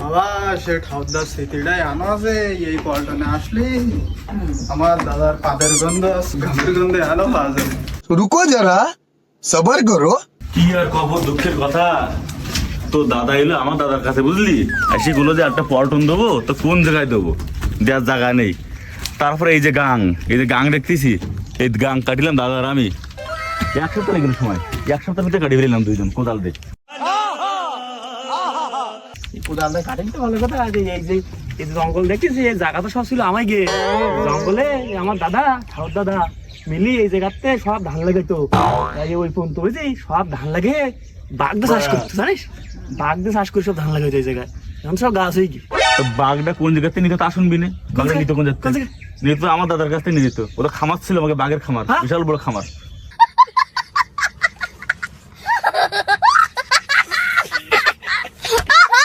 বাবা সে ঠাউদার স্মৃতিটাই আনা আছে এই পল্টনে আসলে আমার দাদার পাদের গন্ধ ঘামের গন্ধে আলো পাওয়া যাবে। रुको जरा सबर करो। কি আর কব, দুঃখের কথা। তো দাদা এলো আমার দাদার কাছে, বুঝলি, এসে গুলো যে একটা পল্টন দেবো, তো কোন জায়গায় দেবো, দেওয়ার জায়গা নেই। তারপরে এই যে গাং দেখতেছি, এই গাং কাটিলাম দাদার আমি এক সপ্তাহ লেগে সময়, এক সপ্তাহ ভিতরে কাটিয়ে ফেলিলাম দুইজন কোদাল দিয়ে। কোদাল দিয়ে কাটেন তো ভালো কথা। এই যে জঙ্গল দেখতেছি, এই জায়গা তো সব ছিল আমায় গিয়ে জঙ্গলে। আমার দাদা ঠাকুর দাদা মিলি এই জায়গাতে সব ধান লাগাইতো। ওই পর্যন্ত বুঝছি সব ধান লাগে বাঘ দিয়ে চাষ করতো, জানিস, বাঘ দিয়ে চাষ করে সব ধান লাগাইতো এই জায়গায়। এখন সব গাছ হয়ে কি তো বাঘটা কোন জায়গাতে নিতে তা শুনবি না, বাঘটা নিত কোন জায়গাতে, নিত আমার দাদার কাছ থেকে নিয়ে যেত। ওটা খামার ছিল আমাকে, বাঘের খামার, বিশাল বড় খামার।